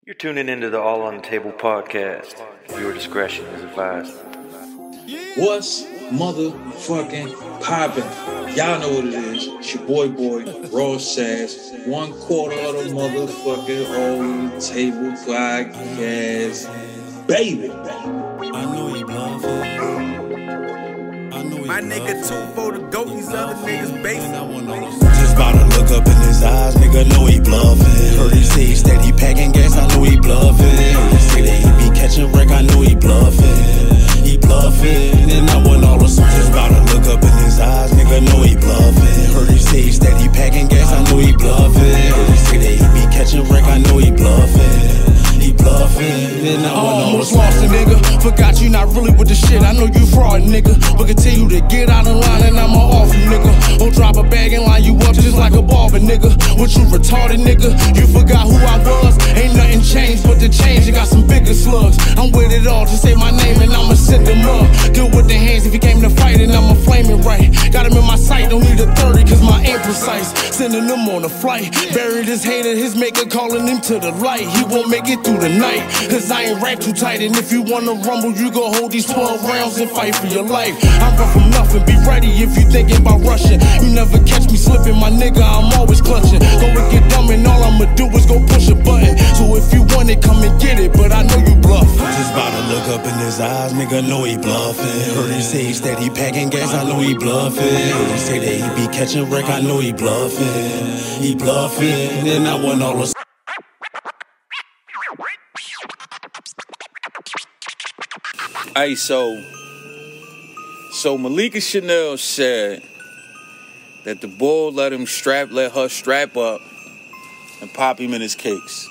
You're tuning into the All on the Table podcast. Your discretion is advised. What's motherfucking poppin'? Y'all know what it is. It's your boy, Ross Sass. 1/4 of the motherfucking All on the Table podcast. Baby. I know he bluffing. My nigga 2 for the goat, these other niggas basic. Just bout to look up in his eyes, nigga know he bluffing. Heard he say steady packing gas, I know he bluffing. Heard he say that he be catching wreck, I know he bluffing. He bluffing, and I want all the songs. Just bout to look up in his eyes, nigga know he bluffing. Heard he say steady packing gas, I know he bluffing. Heard he say that he be catching wreck, I know he bluffing. He bluffing, and I almost lost a nigga. Forgot you not really with the shit. I know you fraud, nigga. But continue to get out of line, and I'ma off you, nigga. Don't drop a bag and line you up just like a barber, nigga. What you retarded, nigga? You forgot who I was. Ain't nothing changed but the change. You got some bigger slugs. I'm with it all to say my name, and I'ma send them up. Deal with the hands if he came to fight, and I'ma flame it right. Got him in my sight, don't need a 30, cause my aim precise. Sending him on a flight. Buried his hater, his maker calling him to the light. He won't make it through the night, cause I ain't rap too tight. And if you wanna rumble, you gon' hold these 12 rounds and fight for your life. I'm run from nothing, be ready if you thinking about rushing. You never catch me slipping, my nigga, I'm always clutching. Go and get dumb and all I'ma do is go push a button. So if you want it, come and get it, but I know you bluff. Just bout to look up in his eyes, nigga, know he bluffing. Heard he say steady packing gas, I know he bluffing. Heard he say that he be catching wreck, I know he bluffing. He bluffing, and I want all the Hey, so Malika Chanel said that the bull let her strap up and pop him in his cakes.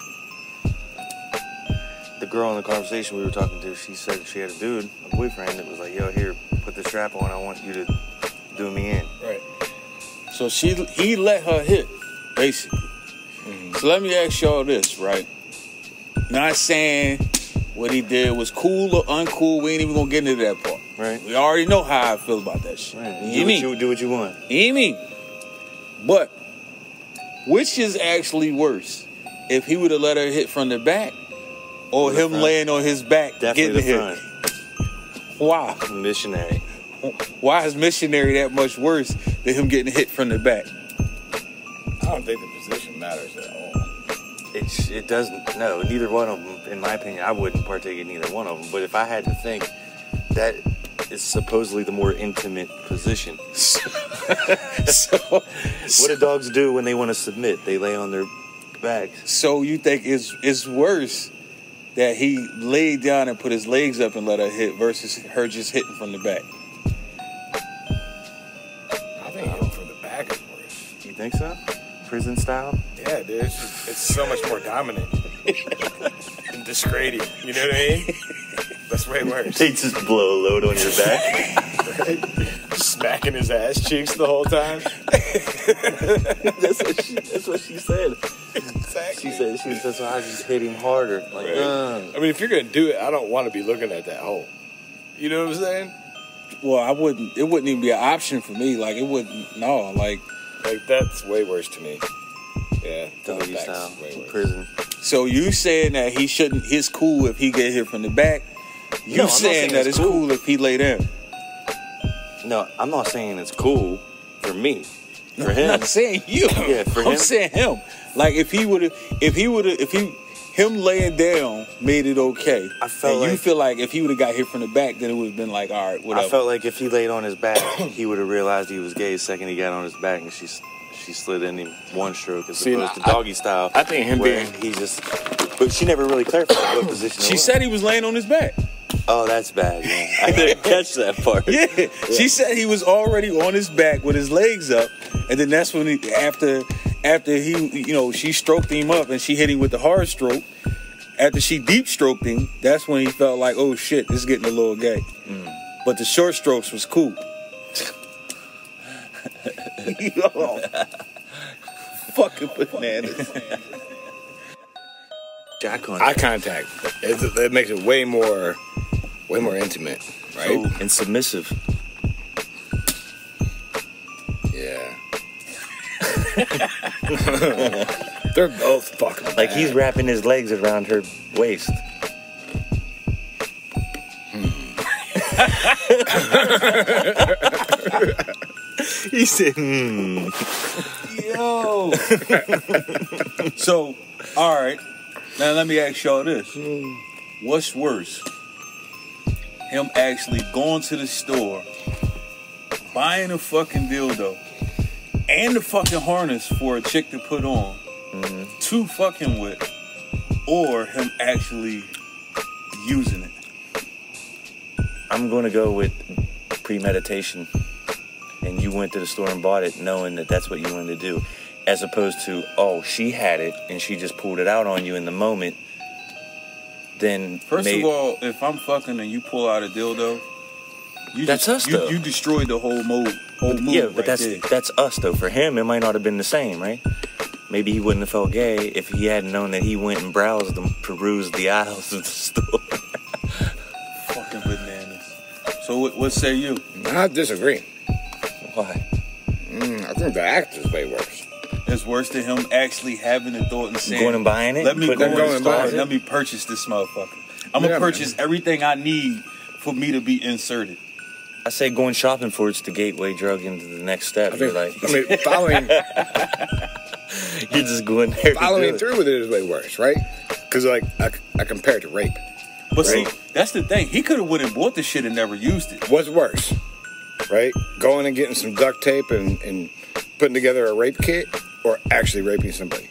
The girl in the conversation we were talking to, she said she had a dude, a boyfriend, that was like, yo, here, put the strap on, I want you to do me in. Right. So he let her hit, basically. Mm-hmm. So let me ask y'all this, right? Not saying what he did was cool or uncool. We ain't even gonna get into that part. Right. We already know how I feel about that shit. Right. Do what you want. You mean? But which is actually worse? If he would have let her hit from the back, or him laying on his back Definitely getting the hit? front. Why? Missionary. Why is missionary that much worse than him getting hit from the back? I don't think the position matters at all. It doesn't. No, neither one of them. In my opinion, I wouldn't partake in neither one of them. But if I had to think, that is supposedly the more intimate position. So what do dogs do when they want to submit? They lay on their backs. So you think it's worse that he laid down and put his legs up and let her hit versus her just hitting from the back? I think hitting from the back is worse. You think so? Prison style? Yeah, dude. It's so much more dominant and discreting. You know what I mean? That's way worse. They just blow a load on your back. Right? Smacking his ass cheeks the whole time. That's what she said. Exactly. She said that's why I just hit him harder. Like, Right. I mean, if you're gonna do it, I don't want to be looking at that hole. You know what I'm saying? Well, it wouldn't even be an option for me. Like, it wouldn't, no, like that's way worse to me. Yeah. doggy Back's style, way worse. prison. So you saying that he shouldn't, it's cool if he get hit from the back? You No, I'm not saying that it's cool if he lay down? No, I'm not saying it's cool for me. For him. I'm not saying you. Yeah, for I'm him. saying him. Like if him laying down made it okay. I felt and you like- feel like if he would have got hit from the back, then it would have been like, all right, whatever. I felt like if he laid on his back, he would have realized he was gay the second he got on his back, and she slid in him one stroke as opposed to doggy style. I think him where being- he just. But she never really clarified what position. She said he was laying on his back. "Oh, that's bad, man. I didn't catch that part." Yeah. She said he was already on his back with his legs up, and then that's when after he, she stroked him up and she hit him with the hard stroke. After she deep stroked him, that's when he felt like, oh shit, this is getting a little gay. But the short strokes was cool. Yo, fucking bananas. Jack on Eye contact. It makes it way more intimate, right? and submissive. Yeah. They're both fucking Like bad. he's wrapping his legs around her waist. He said, Yo. So, all right. Now let me ask y'all this: what's worse, him actually going to the store, buying a fucking dildo and the fucking harness for a chick to put on, to fucking with, or him actually using it? I'm going to go with premeditation. And you went to the store and bought it knowing that that's what you wanted to do. As opposed to, oh, she had it and she just pulled it out on you in the moment. Then First of all, if I'm fucking and you pull out a dildo, That's us, though. You destroyed the whole move. yeah, but right there. that's us though. For him, it might not have been the same, right? Maybe he wouldn't have felt gay if he hadn't known that he went and browsed and perused the aisles of the store. Fucking bananas. So what say you? I disagree. Why? I think the act is way worse. It's worse than him actually having the thought and saying, Going and buying it? Let me go Putting in it the in the store closet? and let me purchase this motherfucker. I'm gonna Yeah, purchase everything I need for me to be inserted. I say going shopping for it's the gateway drug into the next step. I You're think, like, I mean, following you're just going there. following to do it. through with it is way worse, right? Because like I compare it to rape. But Right. see, that's the thing. He could have went and bought the shit and never used it. What's worse, right? Going and getting some duct tape and putting together a rape kit, or actually raping somebody?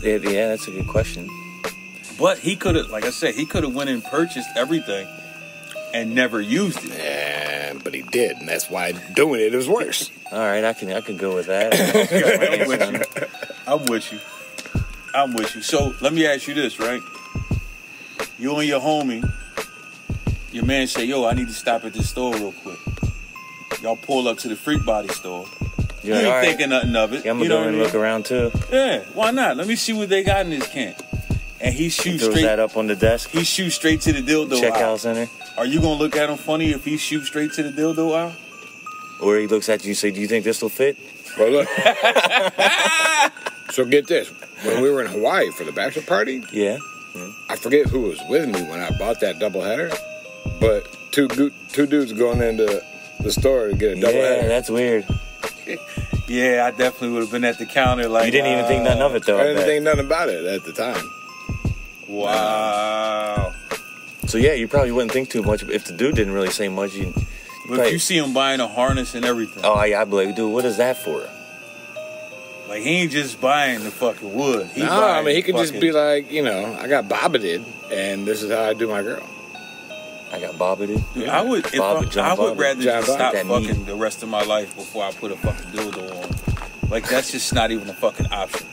Yeah, that's a good question. But he could have, like I said, he could have went and purchased everything and never used it. But he did, and that's why doing it is worse. All right, I could go with that. I'm with you. I'm with you. So let me ask you this, right? You and your homie, your man say, yo, I need to stop at this store real quick. Y'all pull up to the Freak Body store. You're You like, ain't all right, thinking nothing of it. yeah, I'm you gonna know go and what I look around too. mean? Yeah, why not? Let me see what they got in this can. And he shoots Throws straight. that up on the desk. He shoots straight to the dildo Checkout aisle. center. Are you gonna look at him funny if he shoots straight to the dildo aisle? Or he looks at you and say, do you think this will fit? Well, look. So get this: when we were in Hawaii for the bachelor party, Yeah. I forget who was with me when I bought that doubleheader, but two dudes going into the store to get a Yeah, doubleheader. that's weird. Yeah, I definitely would have been at the counter like. You didn't even think nothing of it though. I I didn't bet. think nothing about it at the time. Wow. So yeah, you probably wouldn't think too much if the dude didn't really say much. You But probably, if you see him buying a harness and everything, oh yeah, I'd be like, dude, what is that for? like he ain't just buying the fucking wood. He No, buying I mean he could just fucking- be like, I got bobbited, and this is how I do my girl. I got bobbited. Dude, I would, if Bob- I John would Bobbitt. rather John just Bobbitt. stop That fucking meat. the rest of my life before I put a fucking dildo on. Like that's just not even a fucking option.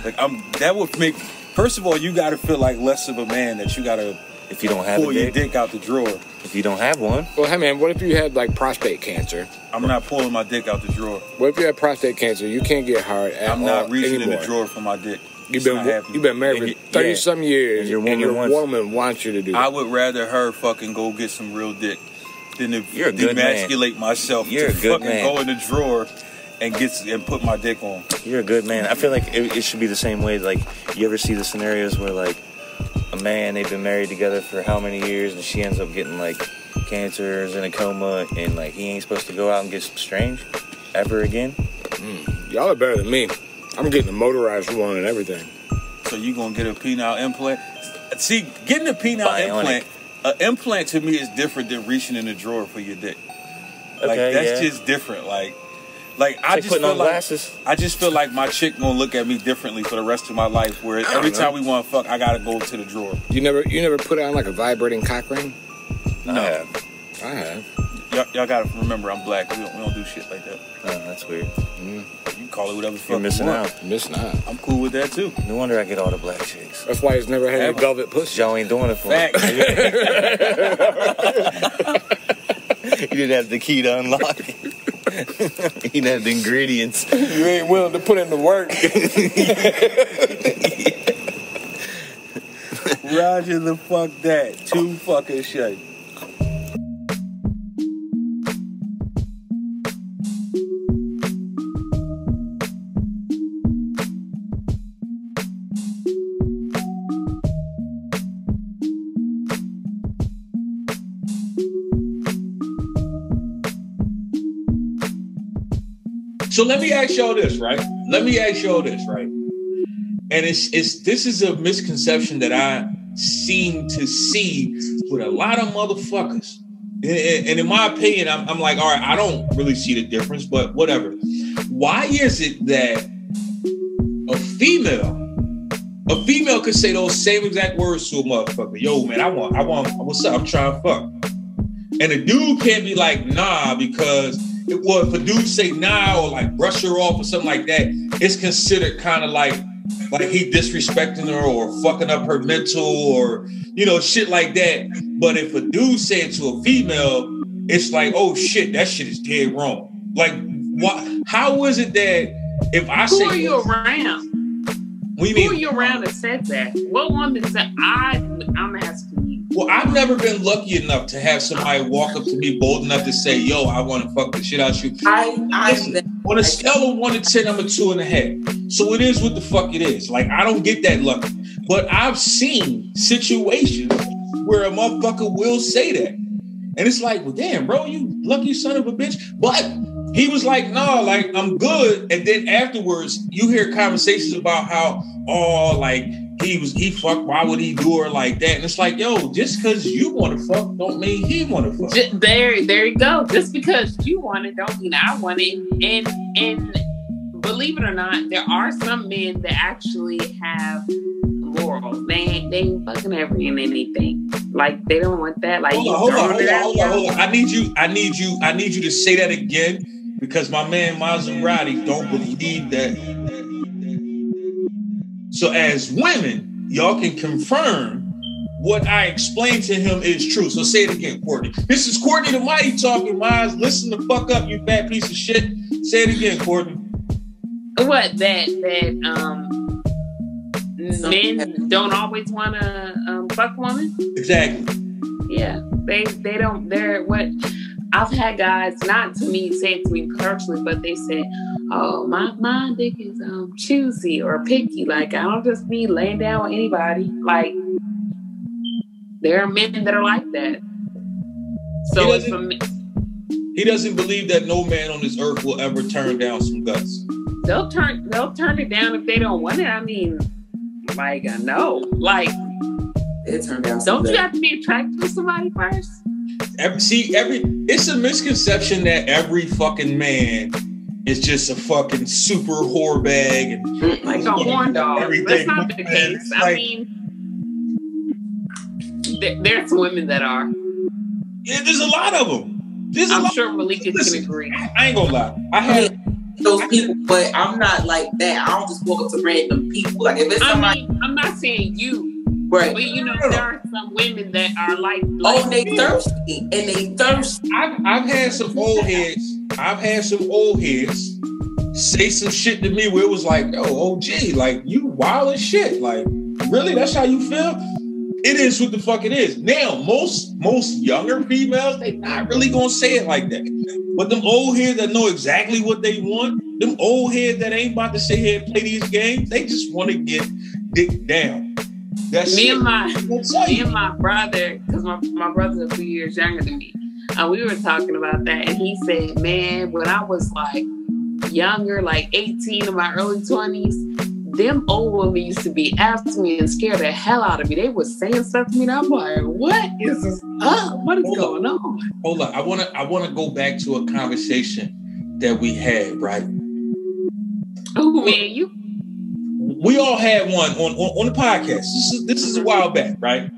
Like that would make. First of all, you got to feel like less of a man that you got to If you don't have pull a your dick, dick out the drawer. if you don't have one, Well, hey man, what if you had like prostate cancer? I'm not pulling my dick out the drawer. What if you had prostate cancer? You can't get hard at I'm all not reaching anymore. in the drawer for my dick. You've It's not been happening. married for 30 some years, And your and your woman wants- woman wants you to do I that. would rather her fucking go get some real dick than to You're a good man. demasculate myself You're to a good fucking man. go in the drawer and put my dick on. you're a good man. I feel like it should be the same way. Like, you ever see the scenarios where like a man, they've been married together for how many years, and she ends up getting like cancer, is in a coma, and like he ain't supposed to go out and get strange ever again. Y'all are better than me. I'm getting a motorized one and everything. So you gonna get a penile implant? See, getting a penile Bionic. implant, an implant to me is different than reaching in the drawer for your dick. Like Okay, that's yeah. just different. Like Like I just putting feel on like glasses. I just feel like my chick gonna look at me differently for the rest of my life. Where every know. time we want to fuck, I gotta go to the drawer. You never put on like a vibrating cock ring? No, I have. Y'all gotta remember, I'm black. We don't do shit like that. that's weird. You can call it whatever the fuck You're missing you want. out. I'm missing out. I'm cool with that too. No wonder I get all the black chicks. That's why he's never had any Ever. velvet pussy. Y'all ain't doing it for me. Fact. You didn't have the key to unlock it. You didn't have the ingredients. You ain't willing to put in the work. Roger the fuck that. Too fucking shit. So let me ask y'all this, right? And this is a misconception that I seem to see with a lot of motherfuckers. And in my opinion, I'm like, all right, I don't really see the difference, but whatever. Why is it that a female could say those same exact words to a motherfucker? Yo, man, I want, what's up? I'm trying to fuck. And a dude can't be like, nah, because if a dude say nah or like brush her off or something like that, it's considered kind of like he disrespecting her or fucking up her mental or, you know, shit like that. But if a dude say it to a female, it's like, oh shit, that shit is dead wrong. Like, what? How is it that if I say... Who are you around? What do you mean? Who are you around that said that? What woman said, I'm asking you. Well, I've never been lucky enough to have somebody walk up to me bold enough to say, yo, I want to fuck the shit out you. On a scale of 1 to 10, I'm a 2.5. So it is what the fuck it is. Like, I don't get that lucky. But I've seen situations where a motherfucker will say that. And it's like, well, damn, bro, you lucky son of a bitch. But he was like, no, like, I'm good. And then afterwards, you hear conversations about how, oh, like, he fucked, why would he do her like that? And it's like, yo, just because you want to fuck don't mean he want to fuck. There you go. Just because you want it don't mean I want it. And believe it or not, there are some men that actually have morals. They ain't fucking every and anything. Like, they don't want that. Like, hold on. I need you to say that again, because my man Maserati don't believe that. So as women, y'all can confirm what I explained to him is true. So say it again, Courtney. This is Courtney the Mighty talking, Miles. Listen the fuck up, you fat piece of shit. Say it again, Courtney. What, that men don't always want to fuck women? Exactly. Yeah, they don't. They're what I've had guys not to me say it to me personally, but they say, "Oh, my dick is choosy or picky. Like, I don't just be laying down with anybody." Like, there are men that are like that. So he doesn't believe that no man on this earth will ever turn down some guts. They'll turn it down if they don't want it. I mean, like, I know, like. Don't you have to be attracted to somebody first? It's a misconception that every fucking man is just a fucking super whore bag and like a horn dog. That's not the case. Like, I mean, there's women that are. Yeah, there's a lot of them. I'm sure Malika can agree. I ain't gonna lie. I have those people, but I'm not like that. I don't just walk up to random people. Like, if it's somebody, I'm not saying you. Right. But you know, there are some women that are like oh, they thirsty. And they thirsty. I've had some old heads. Say some shit to me where it was like, yo, OG, like, you wild as shit. Like, really? That's how you feel? It is what the fuck it is. Now, most younger females, they not really gonna say it like that. But them old heads that know exactly what they want, them old heads that ain't about to sit here and play these games, they just want to get dick down. Me and my brother, because my brother's a few years younger than me, and we were talking about that, and he said, man, when I was like younger, like 18 in my early 20s, them old women used to be after me and scare the hell out of me. They was saying stuff to me, and I'm like, what is this up? What is going on? Hold on. I wanna go back to a conversation that we had, right? Oh, man, you. We all had one on the podcast. This is a while back, right?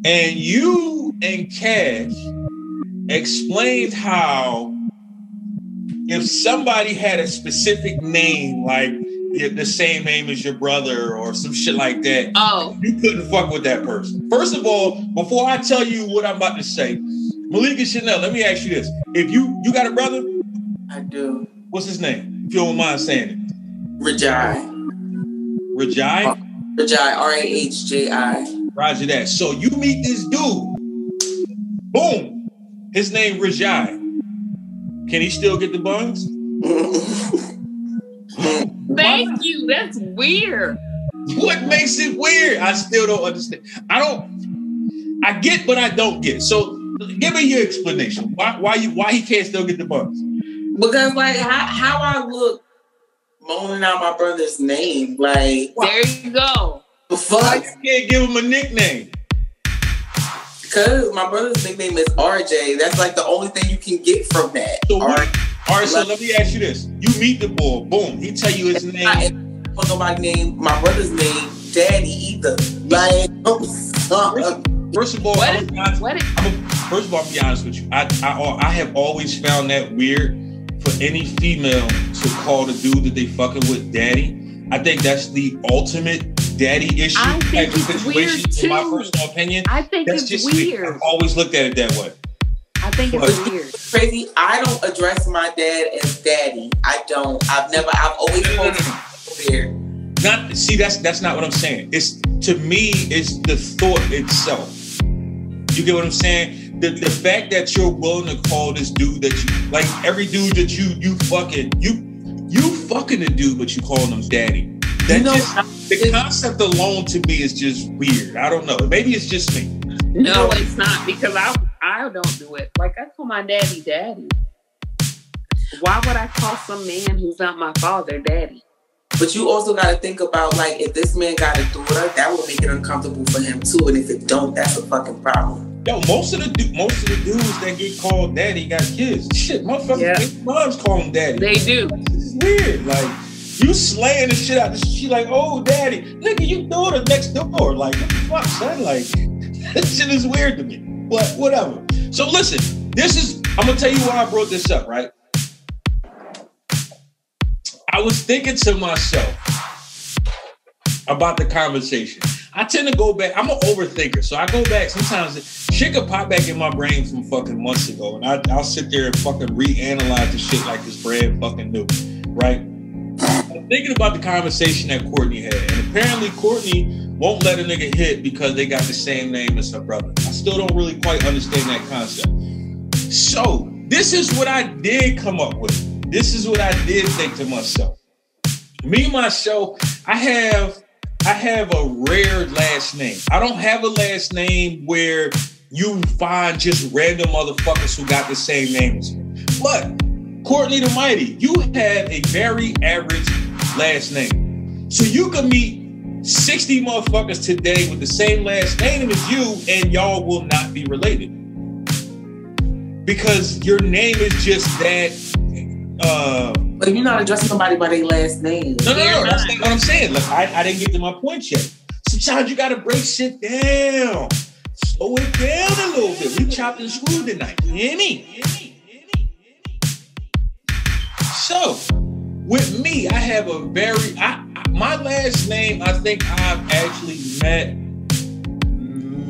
And you and Cash explained how if somebody had a specific name, like the same name as your brother or some shit like that, you couldn't fuck with that person. First of all, before I tell you what I'm about to say, Malika Chanel, let me ask you this. If you got a brother? I do. What's his name? If you don't mind saying it. Rajai. Rajai, R-A-H-J-I. Roger that. So you meet this dude. Boom. His name Rajai. Can he still get the buns? Thank you. That's weird. What makes it weird? I still don't understand. I get, but I don't get. So give me your explanation. Why he can't still get the buns? Because like how I look moaning out my brother's name, like there you go. The fuck? Why you can't give him a nickname? Because my brother's nickname is RJ. That's like the only thing you can get from that. So all right, so let me ask you this. You meet the boy, boom, he tell you his name. I don't know nobody name my brother's name Daddy either. Like, first of all, I'm be honest with you. I have always found that weird for any female to call the dude that they fucking with daddy. I think that's the ultimate daddy issue type of situation. In my personal opinion, I think that's it's just weird. Me. I've always looked at it that way. I think it's weird. Crazy. I don't address my dad as daddy. I don't. I've always there. Not see. That's not what I'm saying. It's to me. It's the thought itself. You get what I'm saying? The fact that you're willing to call this dude that you like, every dude that you fucking the dude, but you calling him daddy. That the concept alone to me is just weird. I don't know. Maybe it's just me. No, it's not, because I don't do it. Like, I call my daddy daddy. Why would I call some man who's not my father daddy? But you also got to think about, like, if this man got a daughter, that would make it uncomfortable for him too. And if it don't, that's a fucking problem. Yo, most of the dudes that get called daddy got kids. Shit, motherfuckers, moms call them daddy. They do. This is weird. Like, you slaying the shit out. She like, oh, daddy, nigga, you daughter next door. Like, what the fuck, son? Like, that shit is weird to me. But whatever. So listen, I'm gonna tell you why I brought this up, right? I was thinking to myself about the conversation. I tend to go back. I'm an overthinker, so I go back. Sometimes shit could pop back in my brain from fucking months ago, and I'll sit there and fucking reanalyze the shit like it's brand fucking new, right? I'm thinking about the conversation that Courtney had, and apparently Courtney won't let a nigga hit because they got the same name as her brother. I still don't really quite understand that concept. So this is what I did come up with. This is what I did think to myself. Me, myself, I have a rare last name. I don't have a last name where you find just random motherfuckers who got the same name as me. But Courtney the Mighty, you have a very average last name. So you can meet 60 motherfuckers today with the same last name as you, and y'all will not be related. Because your name is just that. But you're not addressing somebody by their last name. No, that's not what I'm saying. Look, I didn't get to my point yet. Sometimes you gotta break shit down. Slow it down a little bit. We chopped and screwed tonight. You hear me? So, with me, I have a very, my last name, I think I've actually met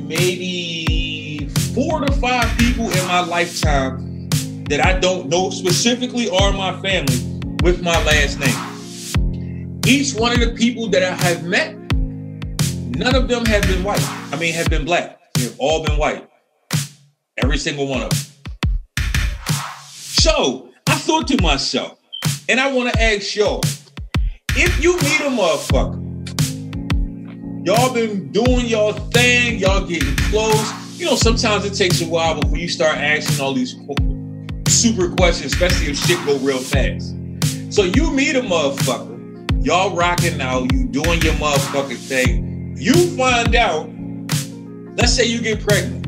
maybe 4 to 5 people in my lifetime that I don't know specifically are my family with my last name. Each one of the people that I have met, none of them have been white. I mean, have been black. They've all been white. Every single one of them. So, I thought to myself, and I want to ask y'all, if you meet a motherfucker, y'all been doing y'all thing, y'all getting close. You know, sometimes it takes a while before you start asking all these super questions, especially if shit go real fast. So you meet a motherfucker, y'all rocking out, you doing your motherfucking thing. You find out, let's say you get pregnant.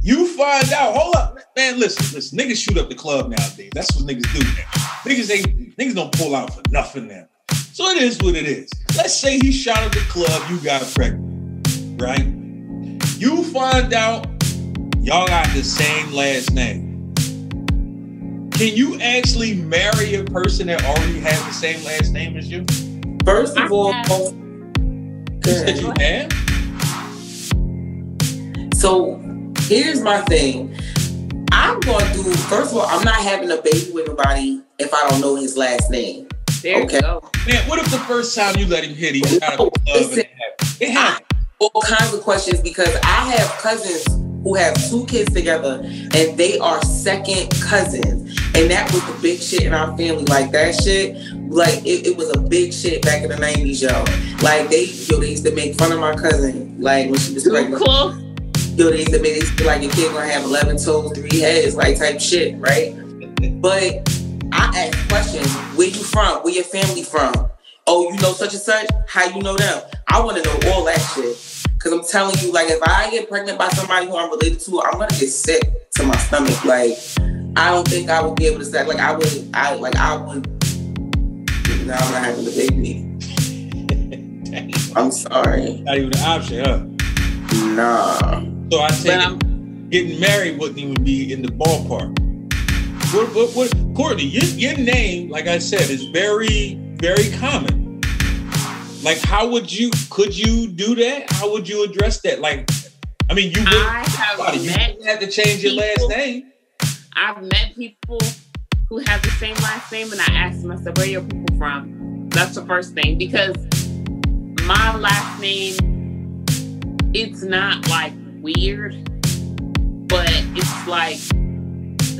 You find out, hold up, man, listen, niggas shoot up the club nowadays. That's what niggas do now. Niggas don't pull out for nothing now. So it is what it is. Let's say he shot up the club, you got pregnant, right? You find out y'all got the same last name. Can you actually marry a person that already has the same last name as you? First of all, you said you have? So here's my thing. I'm going to do, first of all, I'm not having a baby with nobody if I don't know his last name. There you go. Man, what if the first time you let him hit, he got a club and it happened? All kinds of questions, because I have cousins who have 2 kids together and they are second cousins. And that was the big shit in our family. Like that shit, like it was a big shit back in the 90s, yo. Like they used to make fun of my cousin, like when she was pregnant. Close. They used to make like your kid gonna have 11 toes, 3 heads, like type shit, right? But I ask questions. Where you from? Where your family from? Oh, you know such and such? How you know them? I want to know all that shit. Because I'm telling you, like, if I get pregnant by somebody who I'm related to, I'm going to get sick to my stomach. Like, I don't think I would be able to say, like, I would, now I'm not having the baby. I'm sorry. Not even an option, huh? Nah. So I think getting married wouldn't even be in the ballpark. What Courtney, your name, like I said, is very, very common. Like, could you do that? How would you address that? Like, I mean, you have to change your last name. I've met people who have the same last name, and I asked them, I said, where are your people from? That's the first thing, because my last name, it's not like weird, but it's like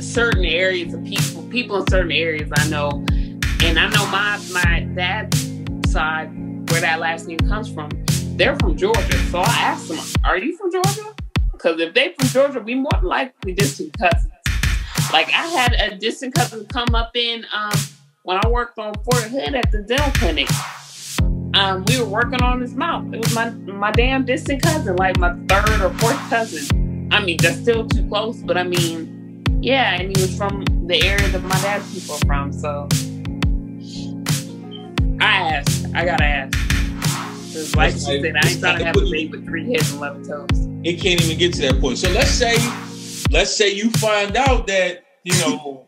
certain areas of people in certain areas I know, and I know my dad's side, where that last name comes from, they're from Georgia. So I asked them, are you from Georgia? Because if they from Georgia, we more than likely distant cousins. Like, I had a distant cousin come up in, when I worked on Fort Hood at the dental clinic. We were working on his mouth. It was my damn distant cousin, like my third or fourth cousin. I mean, that's still too close, but I mean, yeah, and he was from the area that my dad's people are from, so I gotta ask. Because like you said, I ain't trying to have a baby with 3 heads and 11 toes. It can't even get to that point. So let's say you find out that, you know,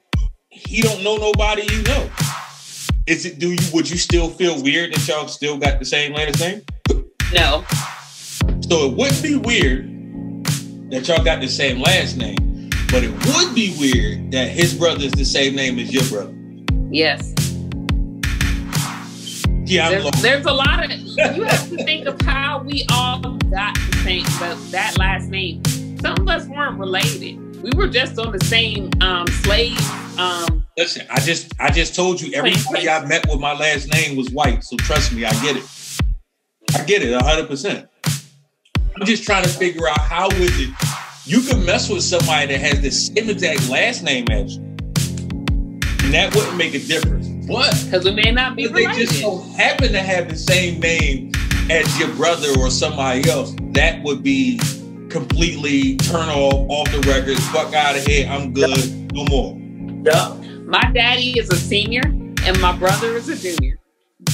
he don't know nobody you know. Would you still feel weird that y'all still got the same last name? No. So it wouldn't be weird that y'all got the same last name, but it would be weird that his brother is the same name as your brother. Yes. Yeah, there's a lot of, you have to think of how we all got the same, that last name. Some of us weren't related. We were just on the same slave. Listen, I just told you everybody I met with my last name was white. So trust me, I get it. I get it 100%. I'm just trying to figure out how is it you can mess with somebody that has the same exact last name as you, and that wouldn't make a difference. But because we may not be related. They just so happen to have the same name as your brother or somebody else, that would be completely turn off the record, fuck out of here, I'm good, no more. Yeah. My daddy is a senior and my brother is a junior.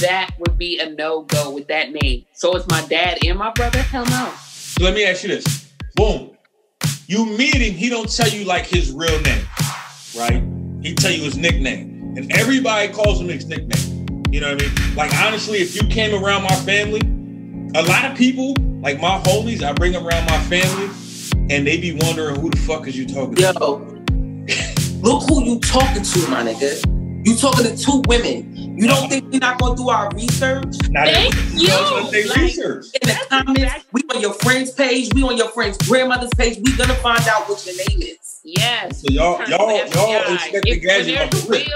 That would be a no-go with that name. So it's my dad and my brother? Hell no. So let me ask you this. Boom. You meet him, he don't tell you like his real name, right? He tell you his nickname. And everybody calls him his nickname. You know what I mean? Like, honestly, if you came around my family, a lot of people, like my homies, I bring around my family, and they be wondering who the fuck is you talking to? Yo, look who you talking to, my nigga. You talking to 2 women. You don't think we're not gonna do our research? Thank you. Research. In the comments, we on your friend's page, we on your friend's grandmother's page. We gonna find out what your name is. Yes. So y'all expect the gadget off the rip.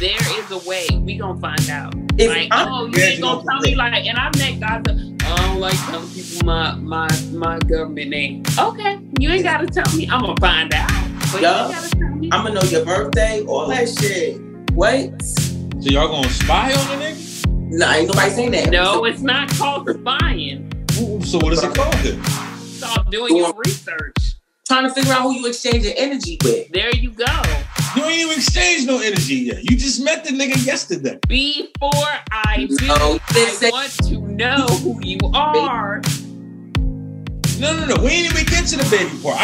There is a way. We gonna find out. If like, oh, you ain't gonna tell me like, and I've met guys that, I don't like telling people my government name. Okay, you ain't gotta tell me. I'm gonna find out. But you ain't gotta tell me. I'm gonna know your birthday, all that shit. Wait. So y'all gonna spy on the nigga? Nah, ain't nobody saying that. No, it's not called spying. So what is it called then? It's called doing your research. Trying to figure out who you exchange your energy with. There you go. You ain't even exchanged no energy yet. You just met the nigga yesterday. Before I do, I want to know who you are. No. We ain't even get to the baby part.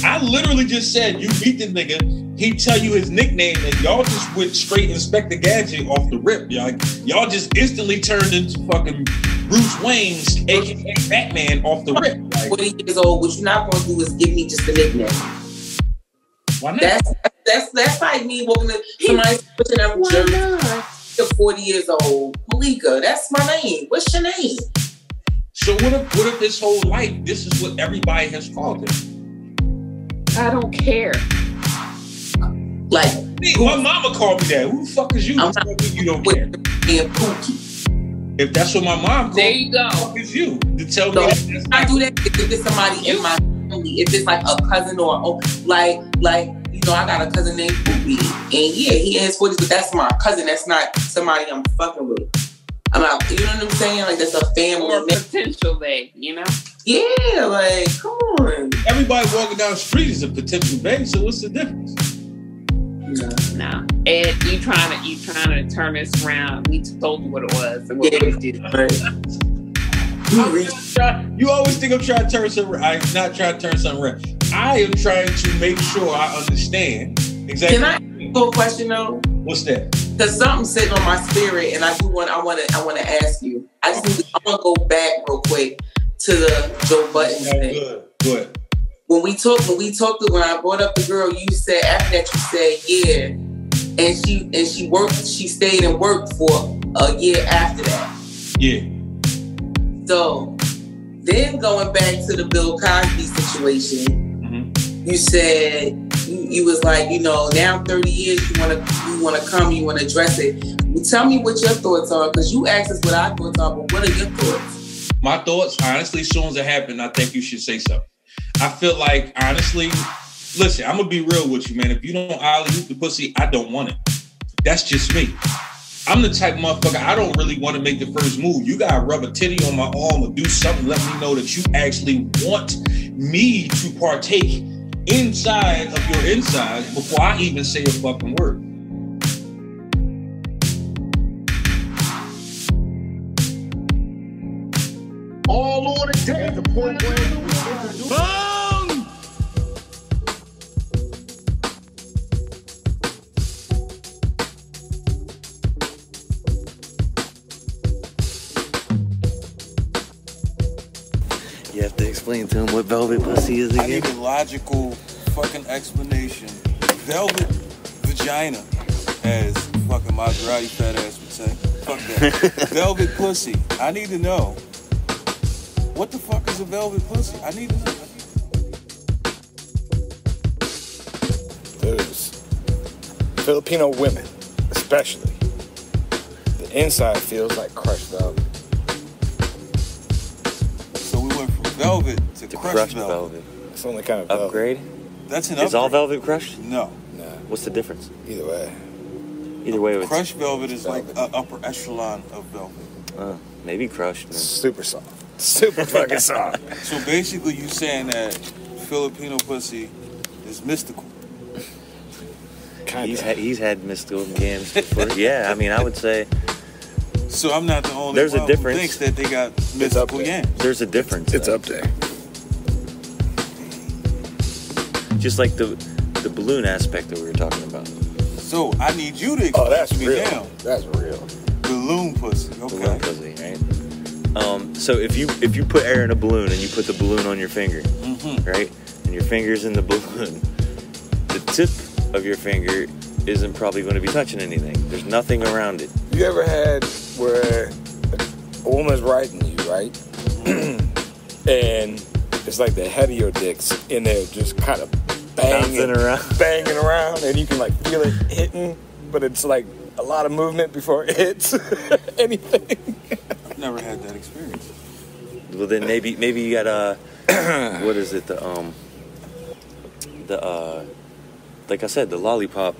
I literally just said you meet the nigga, he tell you his nickname, and y'all just went straight Inspector Gadget off the rip. Y'all just instantly turned into fucking Bruce Wayne, aka Batman, off the rip. 40 years old, what you're not gonna do is give me just a nickname. Why not? That's like me walking to somebody's pushing up to 40 years old. Malika, that's my name. What's your name? So what if his whole life, this is what everybody has called him? I don't care. Like, my mama called me that. Who the fuck is you? I'm not you don't care. Being Pookie. If that's what my mom called, there you go. Who the fuck is you to tell me? I do that if it's somebody in my family. If it's like a cousin or like you I got a cousin named Poopy. And yeah, he in his 40s, but that's my cousin. That's not somebody I'm fucking with. I'm not, you know what I'm saying? Like, that's a family. Or potential they, you know? Yeah, like, come on. Everybody walking down the street is a potential baby, so what's the difference? No. Ed, you trying to turn this around. We told you what it was and what we did. You always think I'm trying to turn something. I'm not trying to turn something around. I am trying to make sure I understand exactly. Can I ask you a question though? What's that? Because something's sitting on my spirit, and I want to ask you. I want to go back real quick to the Joe Budden thing. Good. When I brought up the girl, you said after that you said yeah, and she worked. She stayed and worked for a year after that. Yeah. So then going back to the Bill Cosby situation, you said you was like, you know, now 30 years you want to address it. Well, tell me what your thoughts are, because you asked us what our thoughts are, but what are your thoughts? My thoughts, honestly, as soon as it happened, I think you should say something. I feel like, honestly, listen, I'm gonna be real with you, man. If you don't alley-oop the pussy, I don't want it. That's just me. I'm the type of motherfucker, I don't really want to make the first move. You gotta rub a titty on my arm or do something, let me know that you actually want me to partake inside of your insides before I even say a fucking word. All on the day, the point where You have to explain to him what velvet pussy is I again. need a logical fucking explanation. Velvet vagina, as fucking Maserati fat ass would say. Fuck that. Velvet pussy. I need to know. What the fuck is a velvet pussy? I need to know. There's Filipino women, especially. The inside feels like crushed velvet. So we went from velvet to crushed velvet. It's only kind of velvet. Upgrade? That's an Is upgrade. all velvet crushed? No. What's the difference? Either way. Either way, it's Crushed velvet is like an upper echelon of velvet. maybe crushed. Man. Super soft. Super fucking soft. So basically you saying that Filipino pussy is mystical. He's had mystical games before. Yeah, I mean, I would say So I'm not the only There's a one difference. who thinks that they got mystical yams. there's a difference. It's though. up there. Just like the balloon aspect that we were talking about. So I need you to Oh, explain that's to me real. now. That's real. Balloon pussy. Okay. Balloon pussy, right? So if you put air in a balloon and you put the balloon on your finger, right, and your finger's in the balloon, the tip of your finger isn't probably going to be touching anything. There's nothing around it. You ever had where a woman's riding you, right? And it's like the head of your dick's in there just kind of banging around, and you can like feel it hitting, but it's like a lot of movement before it hits anything. I've never had that experience. Well, then maybe you got what is it? Like I said, the lollipop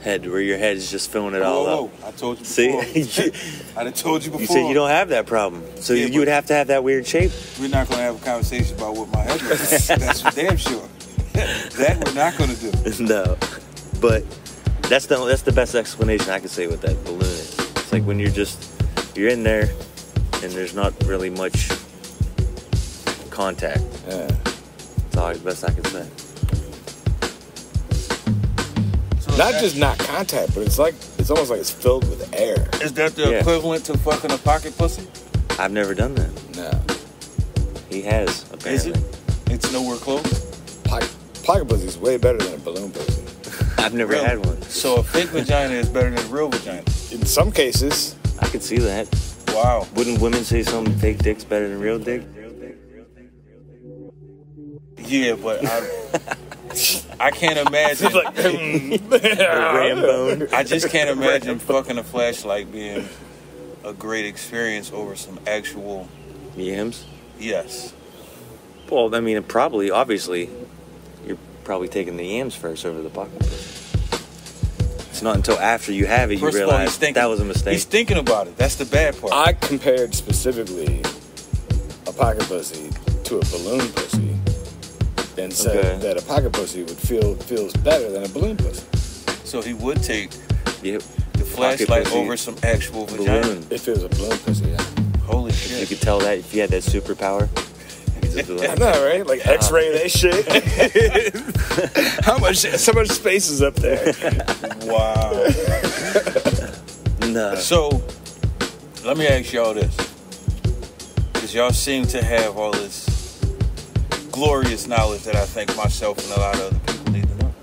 head, where your head is just filling it all up. I told you before. See, I done told you before. you said you don't have that problem, so Yeah, you would have to have that weird shape. We're not going to have a conversation about what my head looks like. That's for damn sure. That we're not going to do. No, but that's the best explanation I can say what that balloon is. It's like when you're in there and there's not really much contact. Yeah. That's all the best I can say. So Not just not contact, but it's almost like it's filled with air. Is that the equivalent to fucking a pocket pussy? I've never done that. No. He has, apparently. Is it? It's nowhere close? Pocket pussy is way better than a balloon pussy. I've never Really? had one. So a fake vagina is better than a real vagina? In some cases. I could see that. Wow. Wouldn't women say some fake dick's better than real dick? Yeah, but I can't imagine. Rambone. I just can't imagine fucking a flashlight being a great experience over some actual Yams? yes. Well, I mean, probably, obviously, you're probably taking the yams first over the pocket pussy. It's not until after you have it you First of all, realize that was a mistake. He's thinking about it. That's the bad part. I compared specifically a pocket pussy to a balloon pussy, and said that a pocket pussy would feels better than a balloon pussy. So he would take the flashlight over some actual vagina. If it was a balloon pussy, yeah. Holy shit! You could tell that if you had that superpower. I know, right? Like X-ray that shit. So much space is up there. Wow. No. So, let me ask y'all this. Because y'all seem to have all this glorious knowledge that I think myself and a lot of other people need to know.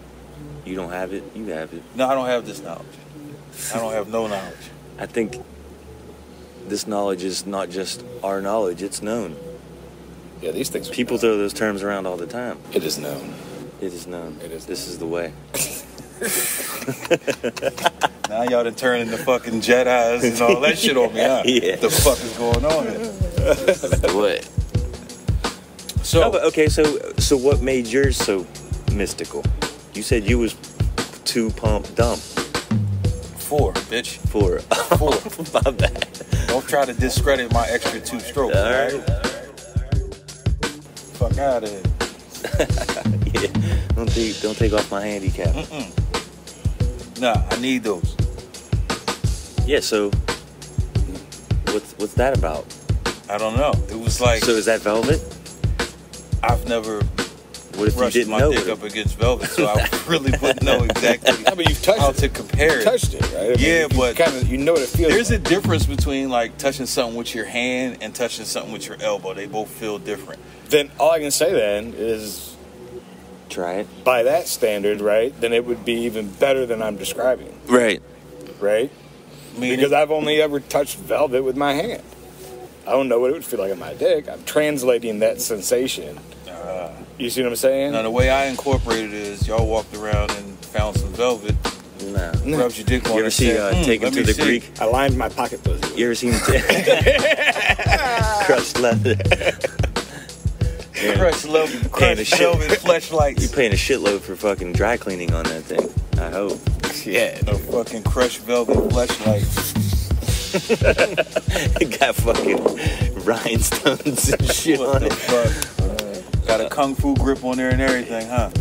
You don't have it, you have it. No, I don't have this knowledge. I don't have no knowledge. I think this knowledge is not just our knowledge, it's known. Yeah, these things. People throw those terms around all the time. It is known. It is known. It is. This is the way. Now y'all done turn into fucking Jedis and all that shit on me, huh? Yeah. What the fuck is going on here? This is the way. So, no, but okay, so what made yours so mystical? You said you was 2 pump dump. 4, bitch. 4. 4. My bad. Don't try to discredit my extra 2 strokes. All right. Fuck out of here. Yeah. Don't take off my handicap. Nah, I need those. Yeah. So, what's that about? I don't know. It was like. So is that velvet? I've never. What if brushed you didn't my know dick it? up against velvet, so I really wouldn't know exactly how to compare it. Touched it, right? Yeah, but you know what it feels. There's a difference between like touching something with your hand and touching something with your elbow. They both feel different. Then all I can say then is try it. By that standard, right? Then it would be even better than I'm describing. Right. Right? Because I've only ever touched velvet with my hand. I don't know what it would feel like on my dick. I'm translating that sensation. You see what I'm saying? Now, the way I incorporated it is y'all walked around and found some velvet. Nah. Rubbed your dick on it. You ever see Take Him to the Greek? I lined my pocket pussy. You ever seen crushed leather? Crushed velvet fleshlights. You paying a shitload for fucking dry cleaning on that thing. I hope. Yeah. No fucking crushed velvet fleshlights. It got fucking rhinestones and shit on it. Fuck? Got a kung fu grip on there and everything, huh?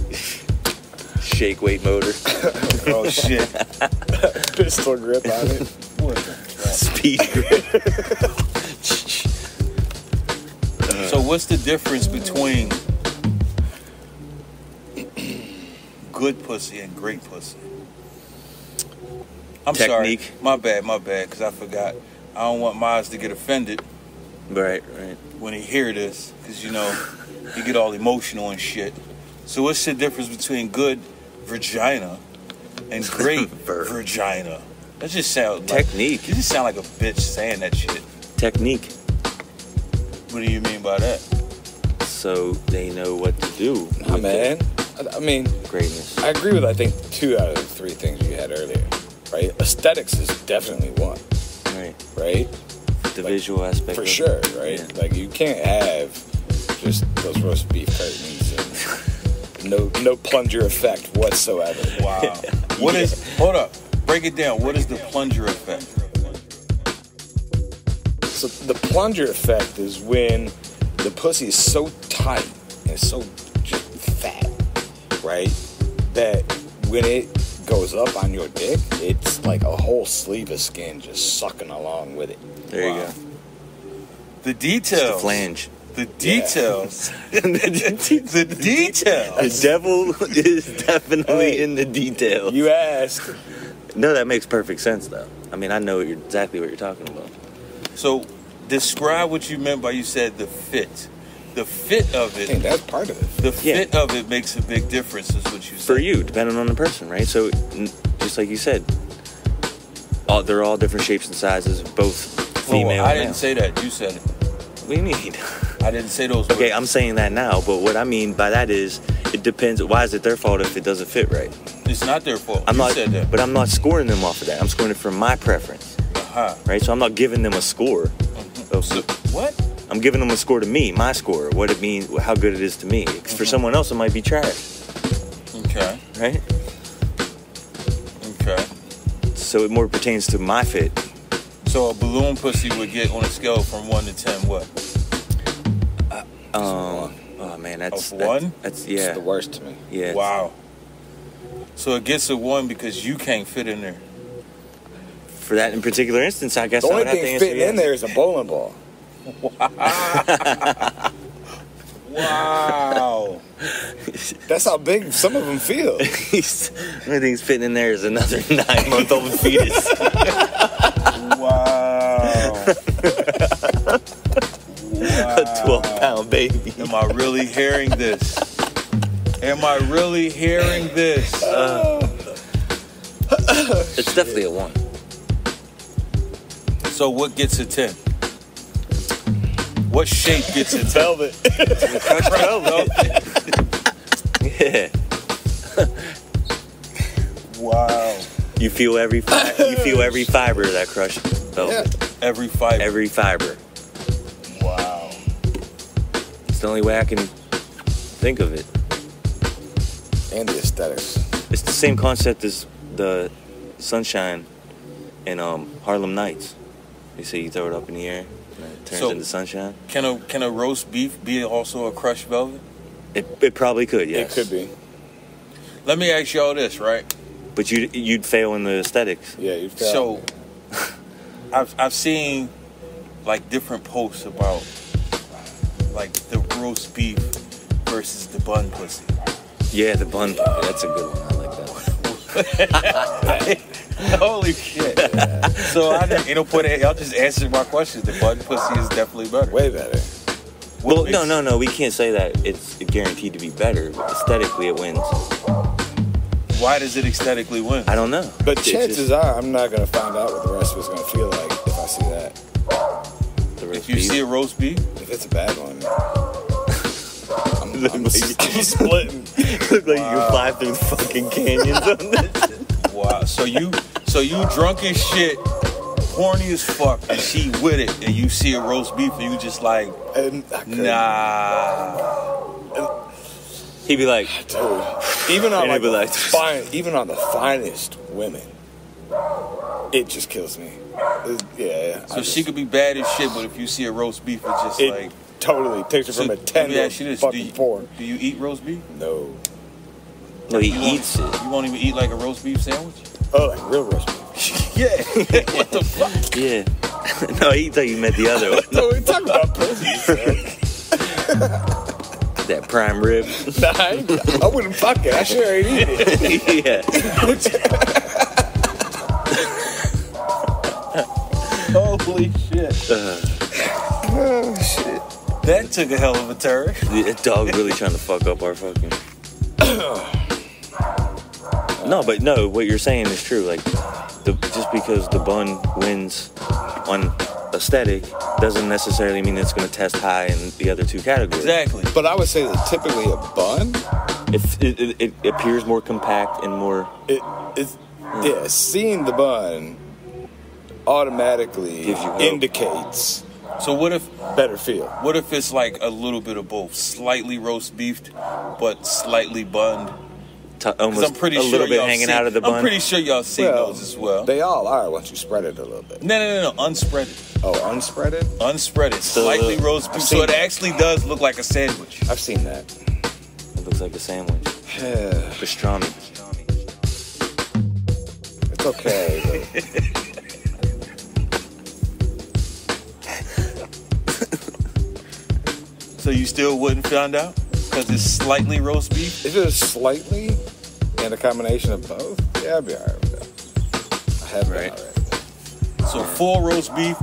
Shake weight motor. Oh shit. Pistol grip on it. What the fuck? Speed grip. So what's the difference between good pussy and great pussy? I'm Technique. Sorry. My bad, because I forgot. I don't want Miles to get offended. Right. When he hear this, because, you know, he get all emotional and shit. So what's the difference between good vagina and great vagina? That just sounds like... Technique. You just sound like a bitch saying that shit. Technique. What do you mean by that? So they know what to do. Nah, man. I mean... Greatness. I agree with, I think, 2 out of the 3 things you had earlier. Right? Aesthetics is definitely one. Right? The visual aspect. For sure, right? Yeah. Like, you can't have just those roast beef curtains and no plunger effect whatsoever. Wow. Hold up. Break it down. What is the plunger effect? So the plunger effect is when the pussy is so tight and so just fat, right? That when it goes up on your dick, it's like a whole sleeve of skin just sucking along with it. There you go. The details. It's the flange. The details. The details. The devil is definitely in the details. You asked. No, that makes perfect sense, though. I mean, I know exactly what you're talking about. So, describe what you meant by you said the fit. The fit of it. I think that's part of it. The fit of it makes a big difference, is what you said. For you, depending on the person, right? So, just like you said, they're all different shapes and sizes, both female I and didn't male. say that. You said it. What do you mean? I didn't say those Okay, words. I'm saying that now, but what I mean by that is, it depends. Why is it their fault if it doesn't fit right? It's not their fault. You said that. But I'm not scoring them off of that. I'm scoring it from my preference. Right? So I'm not giving them a score. What? I'm giving them a score to me, my score, what it means, how good it is to me. For someone else, it might be trash. Okay. Right? Okay. So it more pertains to my fit. So a balloon pussy would get on a scale from 1 to 10 what? Oh man, that's one? That's yeah. It's the worst to me. Yeah. Wow. So it gets a 1 because you can't fit in there. For that in particular instance, I guess The I only would have to thing answer fitting yes. in there is a bowling ball. Wow. That's how big some of them feel. The only thing fitting in there is another 9-month-old fetus. Wow. A 12-pound baby. Am I really hearing this? Am I really hearing this? It's definitely a 1. So what gets a 10? What shape gets a 10? Velvet. Yeah. Wow. You feel every fiber of that crushed velvet. Yeah. Every fiber. Every fiber. Wow. It's the only way I can think of it. And the aesthetics. It's the same concept as the sunshine in Harlem Nights. You see, you throw it up in the air, and it turns into sunshine. Can a roast beef be also a crushed velvet? It probably could, yes. It could be. Let me ask y'all this, right? But you'd fail in the aesthetics. Yeah, you'd fail. So, I've seen like different posts about like the roast beef versus the bun pussy. Yeah, the bun. That's a good one. I like that. Holy shit! Yeah. So y'all just answered my question. The bun pussy is definitely better. Way better. Well, no. We can't say that it's guaranteed to be better. Aesthetically, it wins. Why does it aesthetically win? I don't know. But chances are, I'm not going to find out what the rest of it's going to feel like if I see that. If you see a roast beef? If it's a bad one. I'm splitting. Look like you can fly through the fucking canyons on this. Wow. So you drunk as shit, horny as fuck, and she with it, and you see a roast beef, and you just like, nah. He'd be like, dude, even on like even on the finest women, it just kills me. Yeah. So she could be bad as shit, but if you see a roast beef, it's just like totally takes her from a 10 to a fucking 4. Do you eat roast beef? No. No, he eats it. You won't even eat like a roast beef sandwich? Oh, like real roast beef. Yeah. What the fuck? Yeah. No, he thought you meant the other one. No, we're talking about pussy. That prime rib. Nah, I wouldn't fuck it. I sure ain't eat it. Yeah. Holy shit. Oh, shit. That took a hell of a turn. The dog really trying to fuck up our fucking... No, but no, what you're saying is true. Like, just because the bun wins on aesthetic doesn't necessarily mean it's going to test high in the other two categories. Exactly. But I would say that typically a bun, it appears more compact and more... seeing the bun automatically gives you hope. Indicates... So what if better feel? What if it's like a little bit of both, slightly roast beefed, but slightly bunned? Almost I'm pretty a sure little bit hanging out of the bun. I'm pretty sure y'all see those as well. They all are once you spread it a little bit. No, unspread it. Oh, unspread it? Unspread it, slightly roast beef, so it actually does look like a sandwich. I've seen that. It looks like a sandwich. Pastrami. It's okay. So you still wouldn't find out? Because it's slightly roast beef? If it was slightly and a combination of both, yeah, I'd be alright with that. I have been already. So full roast beef,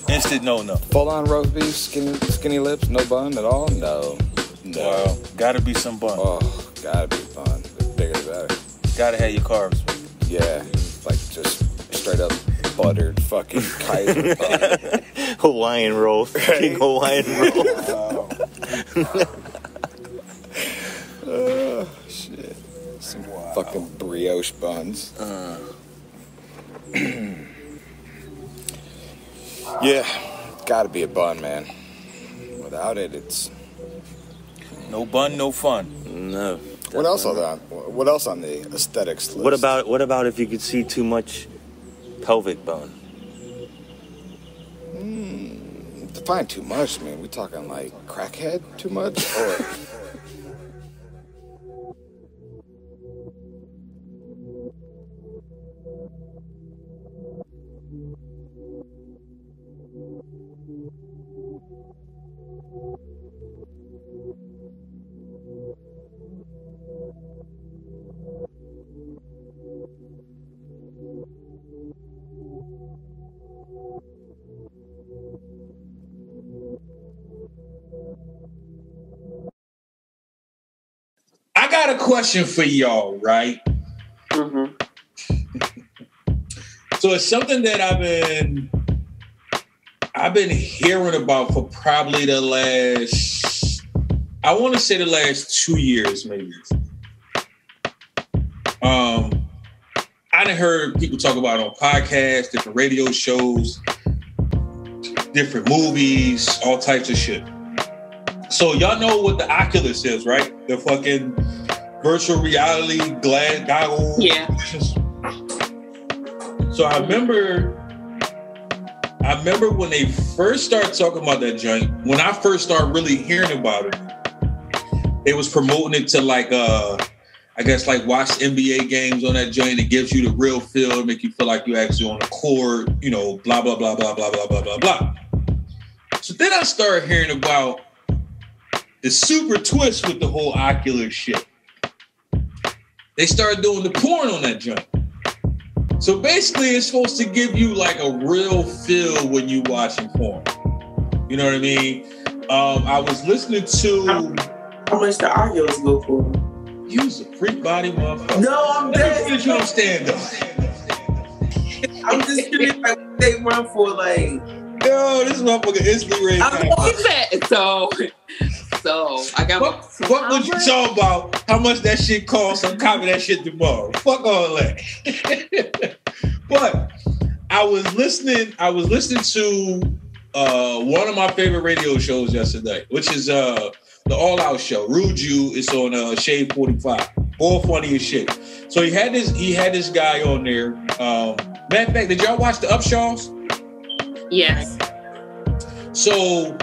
instant no. Full on roast beef, skinny lips, no bun at all? No. Wow. Gotta be some bun. Oh, gotta be bun. The bigger the better. Gotta have your carbs. Yeah, like just straight up buttered fucking Kaiser bun. Hawaiian roll. King Hawaiian roll. Oh, shit. Some fucking brioche buns. Yeah, gotta be a bun, man. Without it, it's... No bun, no fun. No. What else are there? What What else on the aesthetics list? What about if you could see too much pelvic bone? Define too much. I mean, we talking like crackhead too much, or? I got a question for y'all, right? Mm-hmm. So it's something that I've been hearing about for probably the last 2 years, maybe. I done heard people talk about it on podcasts, different radio shows, different movies, all types of shit. So y'all know what the Oculus is, right? The fucking virtual reality goggles. Yeah. So I remember when they first started talking about that joint, when I first started really hearing about it, they was promoting it to like I guess like watch NBA games on that joint. It gives you the real feel, make you feel like you're actually on the court, you know, blah, blah, blah, blah, blah, blah, blah, blah, blah. So then I started hearing about the super twist with the whole Oculus shit. They started doing the porn on that joint. So basically it's supposed to give you like a real feel when you watching porn. You know what I mean? I was listening to... How much the Oculus go for? You's a freak body motherfucker. No, I'm dead. You don't stand up. I'm just curious like what they run for, like. Yo, this motherfucker instantly ready. So I got what would you talk about? How much that shit costs? I'm copying that shit tomorrow. Fuck all that. But I was listening to one of my favorite radio shows yesterday, which is the All Out Show. Ruju is on Shade 45. All funny as shit. So he had this guy on there. Matter of fact, did y'all watch the Upshaws? Yes. So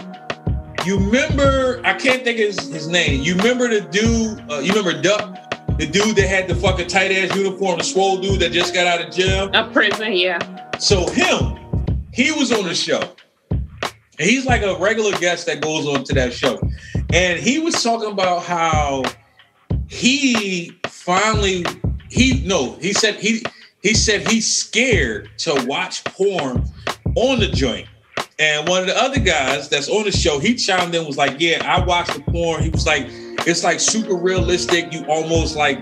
you remember, I can't think of his name. You remember the dude, you remember Duck? The dude that had the fucking tight ass uniform, the swole dude that just got out of jail? A prison, yeah. So he was on the show. And he's like a regular guest that goes on to that show. And he was talking about how he said he's scared to watch porn on the joint. And one of the other guys that's on the show, he chimed in, was like, yeah, I watched the porn. He was like, it's like super realistic. You almost like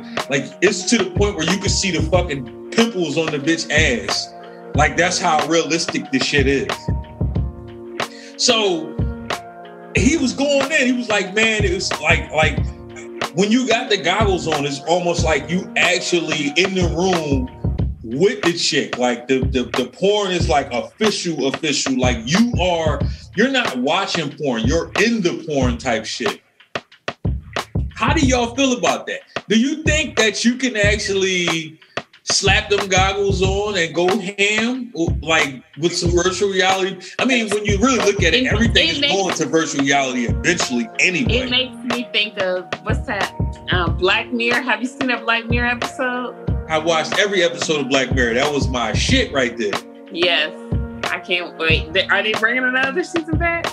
it's to the point where you can see the fucking pimples on the bitch ass. Like that's how realistic this shit is. So he was going in. He was like, man, it was like when you got the goggles on, it's almost like you actually in the room with the chick. Like the porn is like official. Like you're not watching porn. You're in the porn type shit. How do y'all feel about that? Do you think that you can actually slap them goggles on and go ham, like with some virtual reality? I mean, when you really look at it, everything is going to virtual reality eventually anyway. It makes me think of, what's that, Black Mirror? Have you seen that Black Mirror episode? I watched every episode of Black Mirror. That was my shit right there. Yes. I can't wait. Are they bringing another season back?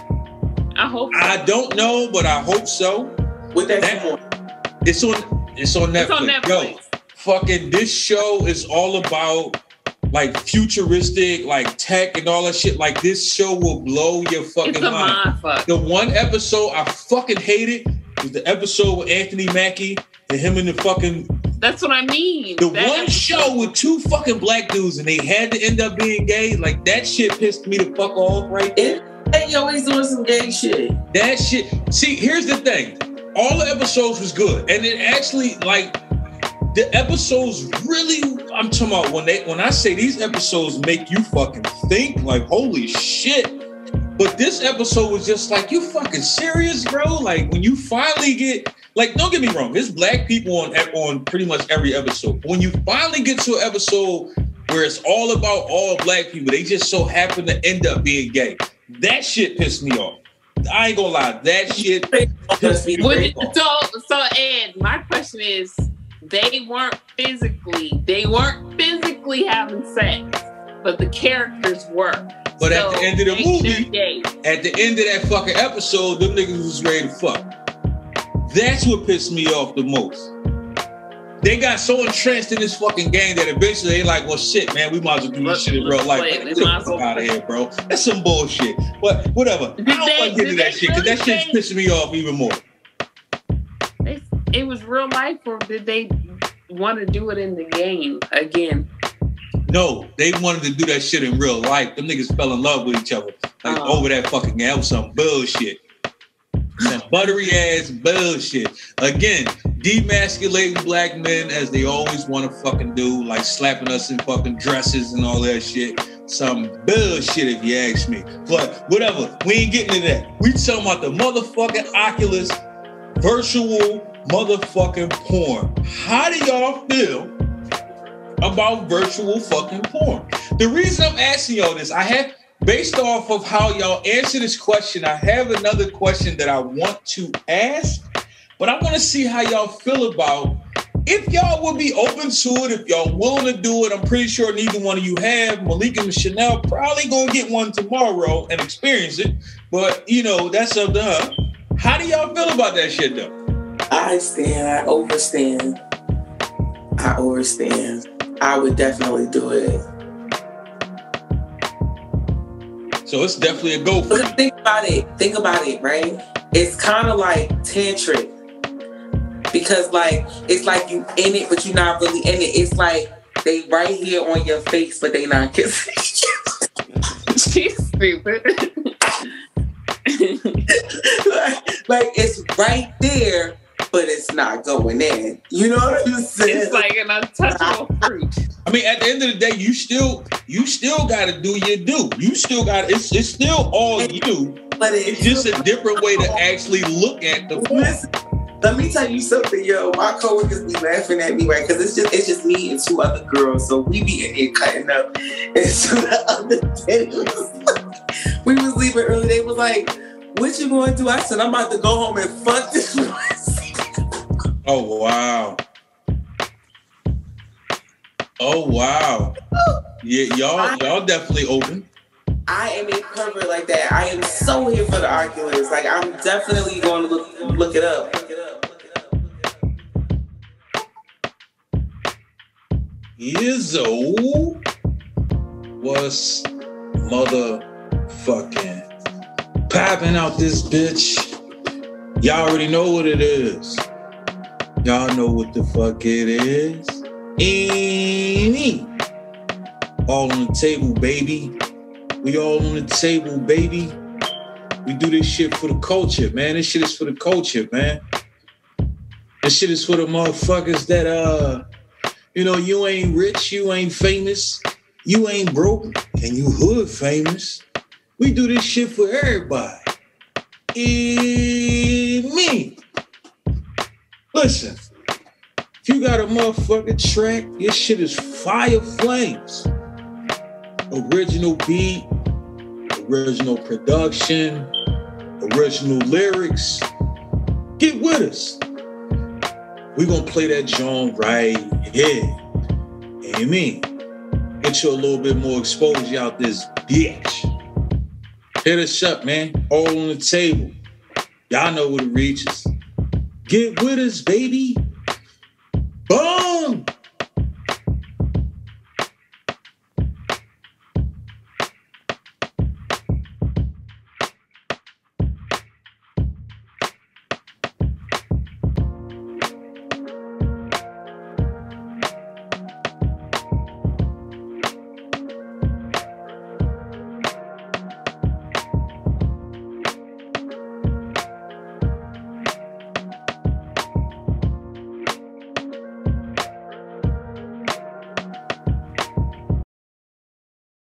I hope so. I don't know, but I hope so. What that for? It's on Netflix. It's on Netflix. Yo, fucking this show is all about like futuristic, like tech and all that shit. Like this show will blow your fucking mind. The one episode I fucking hated was the episode with Anthony Mackie and him and the fucking... That's what I mean. The one show with two fucking black dudes and they had to end up being gay. Like that shit pissed me the fuck off right there. They always doing some gay shit. That shit. See, here's the thing. All the episodes was good. And it actually, like, the episodes really, I'm talking about when I say these episodes make you fucking think, like, holy shit. But this episode was just like, you fucking serious, bro? Like, when you finally get, like, don't get me wrong, there's black people on pretty much every episode. When you finally get to an episode where it's all about all black people, they just so happen to end up being gay. That shit pissed me off. I ain't gonna lie, that shit pissed me off. So Ed, my question is, they weren't physically having sex, but the characters were. But at the end of the movie, at the end of that fucking episode, them niggas was ready to fuck. That's what pissed me off the most. They got so entrenched in this fucking game that eventually they like, well, shit, man, we might as well do this shit in real life. Get the fuck out of here, bro. That's some bullshit. But whatever. I don't want to get into that shit because that shit's pissing me off even more. It was real life, or did they want to do it in the game again? No, they wanted to do that shit in real life. Them niggas fell in love with each other. Like over that fucking game. That was some bullshit. Some buttery ass bullshit. Again, demasculating black men as they always want to fucking do, like slapping us in fucking dresses and all that shit. Some bullshit if you ask me. But whatever, we ain't getting to that. We talking about the motherfucking Oculus virtual motherfucking porn. How do y'all feel about virtual fucking porn? The reason I'm asking y'all this, I have, based off of how y'all answer this question, I have another question that I want to ask, but I want to see how y'all feel about if y'all would be open to it, if y'all willing to do it. I'm pretty sure neither one of you have. Malik and Chanel probably gonna get one tomorrow and experience it, but you know, that's up to her. How do y'all feel about that shit though? I overstand. I would definitely do it. So it's definitely a go for you. Think about it, right? It's kind of like tantric. Because like, it's like you in it, but you're not really in it. It's like they right here on your face, but they not kissing you. She's stupid. like it's right there, but it's not going in. You know what I'm saying? It's like an untouchable fruit. I mean, at the end of the day, you still got to do your do. You still got it's still all you, but it's just a different way to actually look at the porn. Let me tell you something, yo. My coworkers be laughing at me, right? Because it's just me and two other girls, so we be in here cutting up. And so the other day, we was leaving early. They was like, "What you going to do?" I said, "I'm about to go home and fuck this." Oh wow. Oh wow. Yeah, y'all definitely open. I am a pervert like that. I am so here for the Oculus. Like, I'm definitely going to look it up. Izzo was motherfucking popping out this bitch. Y'all already know what it is. Y'all know what the fuck it is. All on the table, baby. We all on the table, baby. We do this shit for the culture, man. This shit is for the culture, man. This shit is for the motherfuckers that, you ain't rich, you ain't famous, you ain't broke, and you hood famous. We do this shit for everybody. Me. Listen, if you got a motherfucking track, your shit is fire flames. Original beat, original production, original lyrics. Get with us. We gonna play that joint right here. Amen. Get you a little bit more exposure out this bitch. Hit us up, man. All on the table. Y'all know where to reach us. Get with us, baby. Boom!